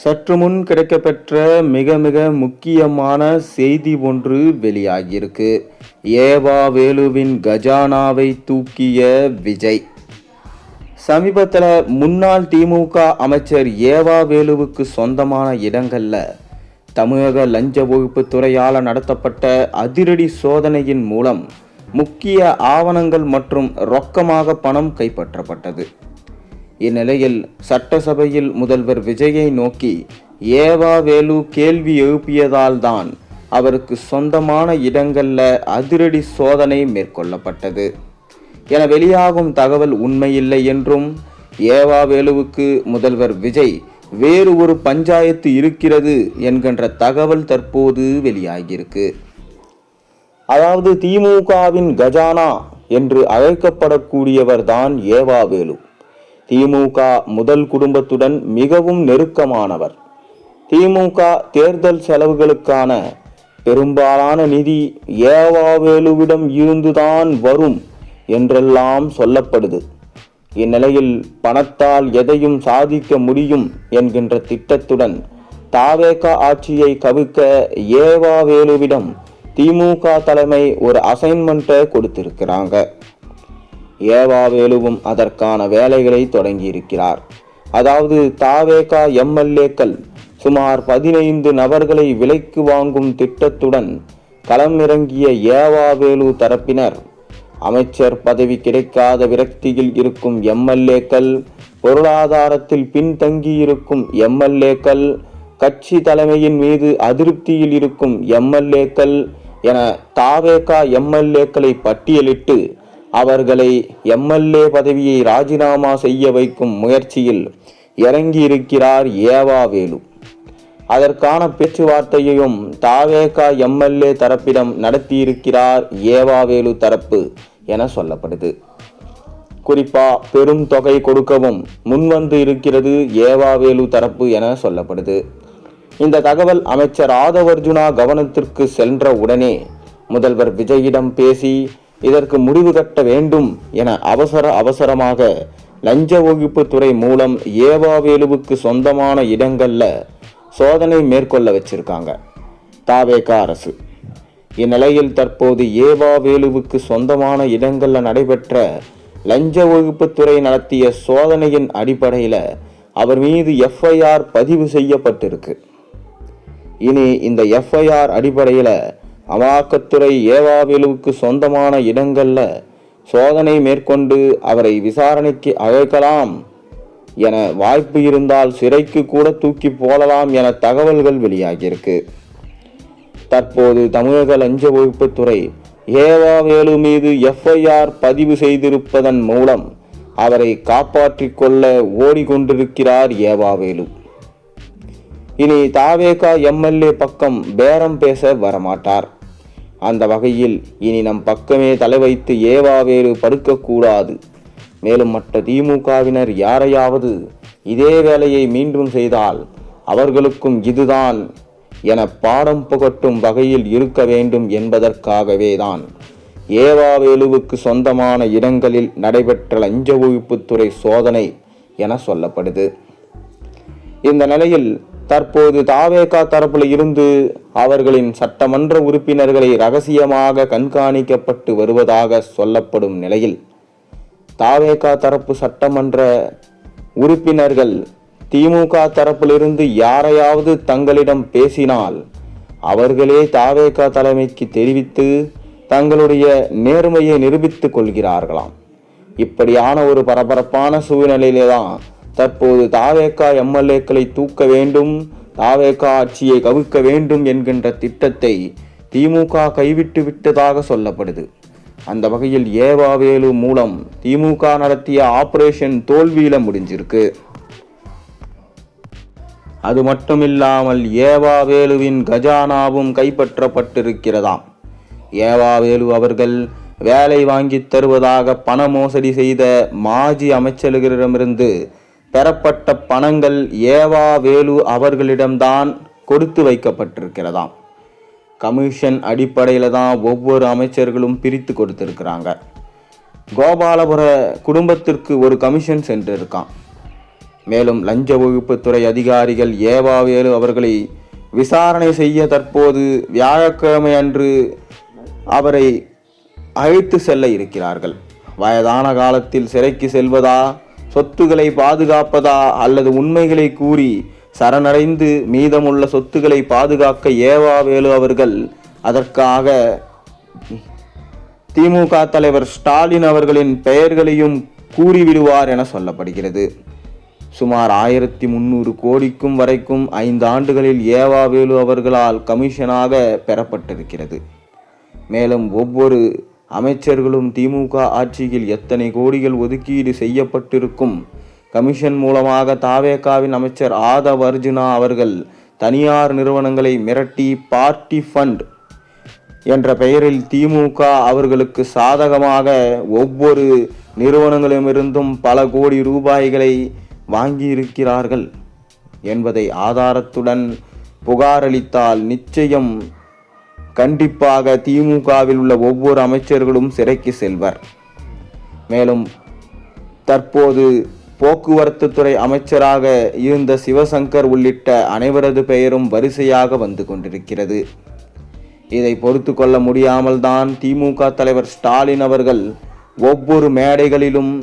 சற்று முன் கிடைக்கப்பெற்ற மிக மிக முக்கியமான செய்தி ஒன்று வெளியாகியிருக்கு. ஏவா வேலுவின் கஜானாவை தூக்கிய விஜய். சமீபத்தில் முன்னாள் திமுக அமைச்சர் ஏவா வேலுவுக்கு சொந்தமான இடங்கள்ல தமிழக லஞ்ச ஒழிப்பு துறையால் நடத்தப்பட்ட அதிரடி சோதனையின் மூலம் முக்கிய ஆவணங்கள் மற்றும் ரொக்கமாக பணம் கைப்பற்றப்பட்டது. இந்நிலையில் சட்டசபையில் முதல்வர் விஜயை நோக்கி ஏவா வேலு கேள்வி எழுப்பியதால் தான் அவருக்கு சொந்தமான இடங்கள்ல அதிரடி சோதனை மேற்கொள்ளப்பட்டது என வெளியாகும் தகவல் உண்மையில்லை என்றும், ஏவா வேலுவுக்கு முதல்வர் விஜய் வேறு ஒரு பஞ்சாயத்து இருக்கிறது என்கின்ற தகவல் தற்போது வெளியாகியிருக்கு. அதாவது திமுகவின் கஜானா என்று அழைக்கப்படக்கூடியவர் தான் ஏவா வேலு. திமுக முதல் குடும்பத்துடன் மிகவும் நெருக்கமானவர். திமுக தேர்தல் செலவுகளுக்கான பெரும்பாலான நிதி ஏவா வேலுவிடம் இருந்துதான் வரும் என்றெல்லாம் சொல்லப்படுது. இந்நிலையில் பணத்தால் எதையும் சாதிக்க முடியும் என்கின்ற திட்டத்துடன் தாவேக ஆட்சியை கவிழ்க்க ஏவா வேலுவிடம் திமுக தலைமை ஒரு அசைன்மெண்ட்டை கொடுத்திருக்கிறாங்க. ஏவா வேலுவும் அதற்கான வேலைகளை தொடங்கி இருக்கிறார். அதாவது தாவேக எம்எல்ஏக்கள் சுமார் 15 நபர்களை விலைக்கு வாங்கும் திட்டத்துடன் களம் இறங்கிய ஏவா வேலு தரப்பினர் அமைச்சர் பதவி கிடைக்காத விரக்தியில் இருக்கும் எம்எல்ஏக்கள், பொருளாதாரத்தில் பின்தங்கியிருக்கும் எம்எல்ஏக்கள், கட்சி தலைமையின் மீது அதிருப்தியில் இருக்கும் எம்எல்ஏக்கள் என தாவேக எம்எல்ஏக்களை பட்டியலிட்டு அவர்களை எம்எல்ஏ பதவியை ராஜினாமா செய்ய வைக்கும் முயற்சியில் இறங்கியிருக்கிறார் ஏவா வேலு. அதற்கான பேச்சுவார்த்தையையும் தாவேக எம்எல்ஏ தரப்பிடம் நடத்தியிருக்கிறார் ஏவா வேலு தரப்பு என சொல்லப்படுது. குறிப்பா பெரும் தொகை கொடுக்கவும் முன்வந்து இருக்கிறது ஏவா வேலு தரப்பு என சொல்லப்படுது. இந்த தகவல் அமைச்சர் ஆதவர்ஜுனா கவனத்திற்கு சென்ற உடனே முதல்வர் விஜயிடம் பேசி இதற்கு முடிவு கட்ட வேண்டும் என அவசரமாக லஞ்ச ஒழிப்பு துறை மூலம் ஏவா வேலுவுக்கு சொந்தமான இடங்கள்ல சோதனை மேற்கொள்ள வச்சிருக்காங்க தாவேக அரசு. இந்நிலையில் தற்போது ஏவா வேலுவுக்கு சொந்தமான இடங்கள்ல நடைபெற்ற லஞ்ச ஒழிப்பு துறை நடத்திய சோதனையின் அடிப்படையில் அவர் மீது எஃப்ஐஆர் பதிவு செய்யப்பட்டிருக்கு. இனி இந்த எஃப்ஐஆர் அடிப்படையில் அமலாக்கத்துறை ஏவா வேலுவுக்கு சொந்தமான இடங்கள்ல சோதனை மேற்கொண்டு அவரை விசாரணைக்கு அழைக்கலாம் என, வாய்ப்பு இருந்தால் சிறைக்கு கூட தூக்கி போடலாம் என தகவல்கள் வெளியாகியிருக்கு. தற்போது தமிழக லஞ்ச ஒழிப்புத்துறை ஏவா வேலு மீது எஃப்ஐஆர் பதிவு செய்திருப்பதன் மூலம் அவரை காப்பாற்றிக் கொள்ள ஓடிக்கொண்டிருக்கிறார் ஏவா வேலு. இனி தாவேக எம்எல்ஏ பக்கம் பேரம் பேச வரமாட்டார். அந்த வகையில் இனி நம் பக்கமே தலை வைத்து ஏவா வேலு படுக்கக்கூடாது. மேலும் மற்ற திமுகவினர் யாரையாவது இதே வேலையை மீண்டும் செய்தால் அவர்களுக்கும் இதுதான் என பாடம் புகட்டும் வகையில் இருக்க வேண்டும் என்பதற்காகவே தான் ஏவா வேலுவுக்கு சொந்தமான இடங்களில் நடைபெற்ற லஞ்ச ஒழிப்புத்துறை சோதனை என சொல்லப்படுது. இந்த நிலையில் தற்போது தாவேக தரப்பில் இருந்து அவர்களின் சட்டமன்ற உறுப்பினர்களை ரகசியமாக கண்காணிக்கப்பட்டு வருவதாக சொல்லப்படும் நிலையில் தாவேக தரப்பு சட்டமன்ற உறுப்பினர்கள் திமுக தரப்பிலிருந்து யாரையாவது தங்களிடம் பேசினால் அவர்களே தாவேக தலைமைக்கு தெரிவித்து தங்களுடைய நேர்மையை நிரூபித்துக் கொள்கிறார்களாம். இப்படியான ஒரு பரபரப்பான சூழ்நிலையில்தான் தற்போது தாவேக எம்எல்ஏக்களை தூக்க வேண்டும், தாவேக ஆட்சியை கவிழ்க்க வேண்டும் என்கின்ற திட்டத்தை திமுக கைவிட்டு விட்டதாக சொல்லப்படுது. அந்த வகையில் ஏவா வேலு மூலம் திமுக நடத்திய ஆபரேஷன் தோல்வியில முடிஞ்சிருக்கு. அது மட்டுமில்லாமல் ஏவா வேலுவின் கஜானாவும் கைப்பற்றப்பட்டிருக்கிறதாம். ஏவா வேலு அவர்கள் வேலை வாங்கி தருவதாக பண மோசடி செய்த மாஜி அமைச்சர்களிடமிருந்து பெறப்பட்ட பணங்கள் ஏவா வேலு அவர்களிடம்தான் கொடுத்து வைக்கப்பட்டிருக்கிறதாம். கமிஷன் அடிப்படையில் தான் ஒவ்வொரு அமைச்சர்களும் பிரித்து கொடுத்திருக்கிறாங்க. கோபாலபுர குடும்பத்திற்கு ஒரு கமிஷன் சென்றிருக்கான். மேலும் லஞ்ச ஒழிப்புத்துறை அதிகாரிகள் ஏவாவேலு அவர்களை விசாரணை செய்ய தற்போது வியாழக்கிழமை அன்று அவரை அழைத்து செல்ல இருக்கிறார்கள். வயதான காலத்தில் சிறைக்கு செல்வதா, சொத்துக்களை பாதுகாப்பதா அல்லது உண்மைகளை கூறி சரணடைந்து மீதமுள்ள சொத்துக்களை பாதுகாக்க ஏவாவேலு அவர்கள் அதற்காக திமுக தலைவர் ஸ்டாலின் அவர்களின் பெயர்களையும் கூறிவிடுவார் என சொல்லப்படுகிறது. சுமார் 1300 கோடிக்கும் வரைக்கும் 5 ஆண்டுகளில் ஏவாவேலு அவர்களால் கமிஷனாக பெறப்பட்டிருக்கிறது. மேலும் ஒவ்வொரு அமைச்சர்களும் திமுக ஆட்சியில் எத்தனை கோடிகள் ஒதுக்கீடு செய்யப்பட்டிருக்கும். கமிஷன் மூலமாக தாவேகாவின் அமைச்சர் ஆதவ் அர்ஜுனா அவர்கள் தனியார் நிறுவனங்களை மிரட்டி பார்ட்டி ஃபண்ட் என்ற பெயரில் திமுக அவர்களுக்கு சாதகமாக ஒவ்வொரு நிறுவனங்களிடமிருந்தும் பல கோடி ரூபாய்களை வாங்கியிருக்கிறார்கள் என்பதை ஆதாரத்துடன் புகாரளித்தால் நிச்சயம் கண்டிப்பாக திமுகவில் உள்ள ஒவ்வொரு அமைச்சர்களும் சிறைக்கு செல்வர். மேலும் தற்போது போக்குவரத்து துறை அமைச்சராக இருந்த சிவசங்கர் உள்ளிட்ட அனைவரது பெயரும் வரிசையாக வந்து கொண்டிருக்கிறது. இதை பொறுத்து கொள்ள முடியாமல் தான் திமுக தலைவர் ஸ்டாலின் அவர்கள் ஒவ்வொரு மேடைகளிலும்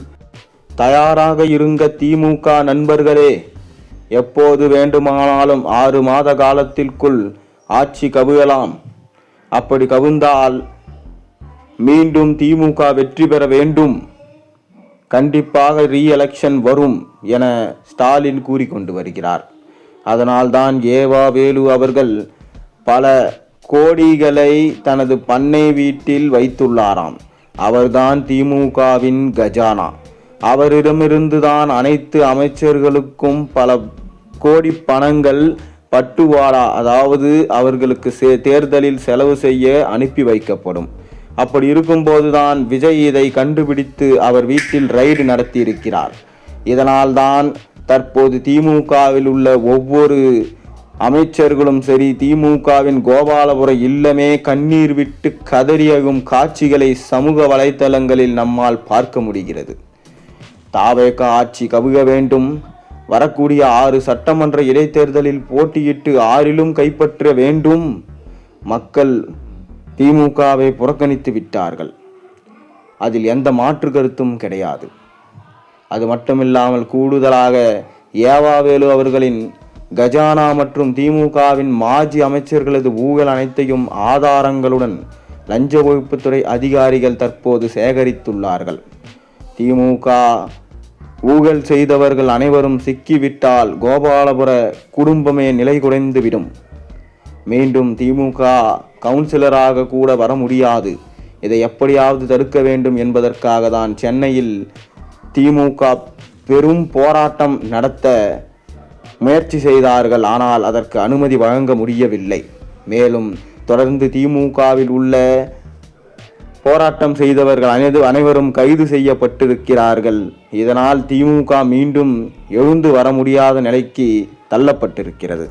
தயாராக இருங்க திமுக நண்பர்களே, எப்போது வேண்டுமானாலும் 6 மாத காலத்திற்குள் ஆட்சி கவிழலாம். அப்படி கவிழ்ந்தால் மீண்டும் திமுக வெற்றி பெற வேண்டும், கண்டிப்பாக ரீஎலெக்ஷன் வரும் என ஸ்டாலின் கூறிக்கொண்டு வருகிறார். அதனால்தான் ஏவாவேலு அவர்கள் பல கோடிகளை தனது பண்ணை வீட்டில் வைத்துள்ளாராம். அவர்தான் திமுகவின் கஜானா. அவரிடமிருந்துதான் அனைத்து அமைச்சர்களுக்கும் பல கோடி பணங்கள் பட்டுவாடா, அதாவது அவர்களுக்கு தேர்தலில் செலவு செய்ய அனுப்பி வைக்கப்படும். அப்படி இருக்கும்போதுதான் விஜய் இதை கண்டுபிடித்து அவர் வீட்டில் ரைடு நடத்தியிருக்கிறார். இதனால் தான் தற்போது திமுகவில் உள்ள ஒவ்வொரு அமைச்சர்களும் சரி, திமுகவின் கோபாலபுர இல்லமே கண்ணீர் விட்டு கதறியகும் காட்சிகளை சமூக வலைத்தளங்களில் நம்மால் பார்க்க முடிகிறது. தாவேக ஆட்சி கவிழ வேண்டும், வரக்கூடிய 6 சட்டமன்ற இடைத்தேர்தலில் போட்டியிட்டு 6லும் கைப்பற்ற வேண்டும். மக்கள் திமுகவை புறக்கணித்து விட்டார்கள், அதில் எந்த மாற்று கருத்தும் கிடையாது. அது மட்டுமில்லாமல் கூடுதலாக ஏவாவேலு அவர்களின் கஜானா மற்றும் திமுகவின் மாஜி அமைச்சர்களது ஊழல் அனைத்தையும் ஆதாரங்களுடன் லஞ்ச ஒழிப்புத்துறை அதிகாரிகள் தற்போது சேகரித்துள்ளார்கள். திமுக ஊழல் செய்தவர்கள் அனைவரும் சிக்கிவிட்டால் கோபாலபுர குடும்பமே நிலை குறைந்துவிடும். மீண்டும் திமுக கவுன்சிலராக கூட வர முடியாது. இதை எப்படியாவது தடுக்க வேண்டும் என்பதற்காக தான் சென்னையில் திமுக பெரும் போராட்டம் நடத்த முயற்சி செய்தார்கள். ஆனால் அதற்கு அனுமதி வழங்க முடியவில்லை. மேலும் தொடர்ந்து திமுகவில் உள்ள போராட்டம் செய்தவர்கள் அனைவரும் கைது செய்யப்பட்டிருக்கிறார்கள். இதனால் திமுக மீண்டும் எழுந்து வர முடியாத நிலைக்கு தள்ளப்பட்டிருக்கிறது.